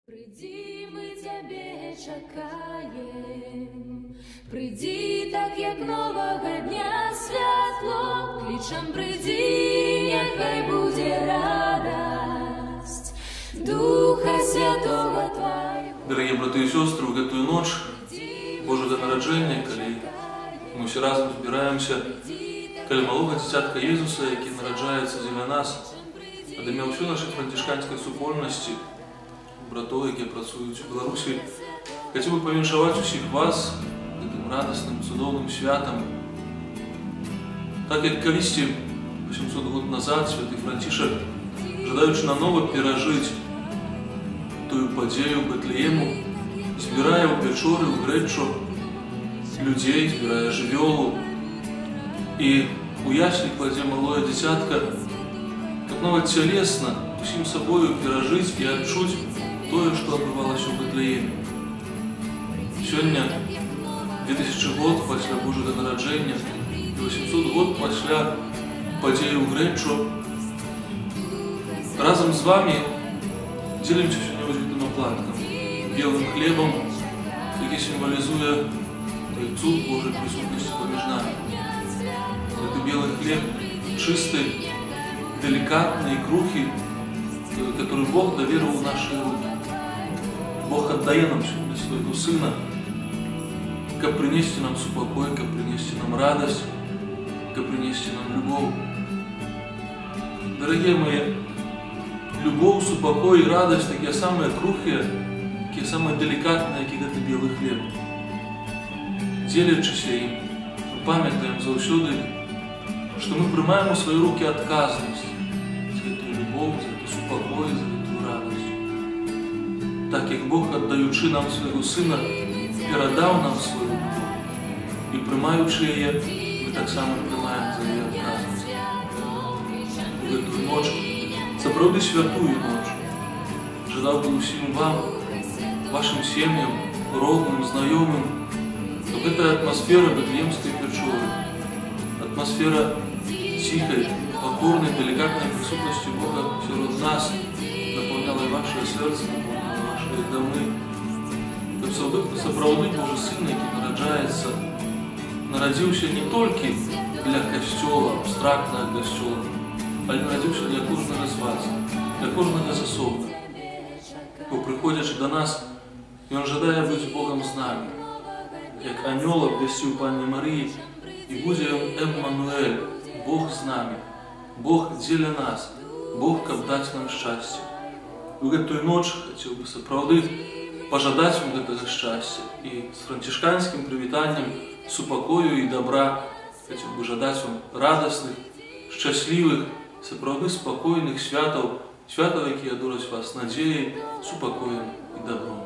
Прийди, ми тебе чекаєм, прийди, так як нового дня світло, кличем прийди, нехай буде радость Духа Святого Твоего. Дорогие браты и сестры, в эту ночь Божьего народжения, коли мы все разом збираемся, коли малого дитятка Єзуса, який народжається для нас, ад ім'я ўсёй нашей францішканської супольності, братов, які працують у Беларусі, хотів би повіншаваць усіх вас гэтым радасным, цудоўным святам. Так як калісьці 800 год назад святы Францішак, жадаючы нанова перажыць тую падзею Бэтлеему, збірае ў пячоры, ў грэччу людзей, збірае жывёлу і у яслі кладзе малое дзіцятка, каб нават цялесна усім сабою перажыць і адчуць тое, што адбывалася ў Бэтлееме. Сёння 2000 год пасля Божага нараджэння і 800 год пасля падзеі ў грэччу разам з вамі дзелімся сёння вось гэтым аплаткам, белым хлебам, які сімвалізуе той цуд Божай прысутнасці паміж намі. Гэты белый хлеб чысты, деликатный, крухи, который Бог доверил в наши руки. Бог отдает нам сегодня своего Сына, как принести нам супокой, как принести нам радость, как принести нам любовь. Дорогие мои, любовь, супокой и радость такие самые крухие, такие самые деликатные, как это белый хлеб. Делячись им, мы памятаем заўсёды, что мы принимаем в свои руки отказность за эту любовь, за эту супокой, за эту радость. Так как Бог, отдаючи нам своего Сына, передал нам свою любовь. И принимаючи ее, мы так само принимаем за ее отказность. В эту ночь, сапраўды святую ночь, жадал бы усім вам, вашим семьям, родным, знакомым, чтобы эта атмосфера Бэтлеемской печоры, атмосфера тихой, покорной, деликатной присутности Бога среди нас наполняла и ваше сердце, наполняла ваши домы. Как сапраўды Божий Сын, який нараджаецца, нарадзіўся не толькі для касцёла, абстрактнага касцёла, але нарадзіўся для кожнага з вас, для кожнага з асобна. Бо прыходзячы да нас, Ён жадае быць Богом з намі, як анёл абвясціў Панне Марыі, и будзе Эммануэль, Бог с нами, Бог дзеля нас, Бог, каб даць нам шчасце. І ў гэтую ноч хацеў бы сапраўды пажадаць вам гэтага шчасця і з францішканскім прывітаннем супакою і добра хацеў бы жадаць вам радасных, шчаслівых, сапраўды спакойных святаў, святаў, якія адураць вас надзеяй, супакоем і добром.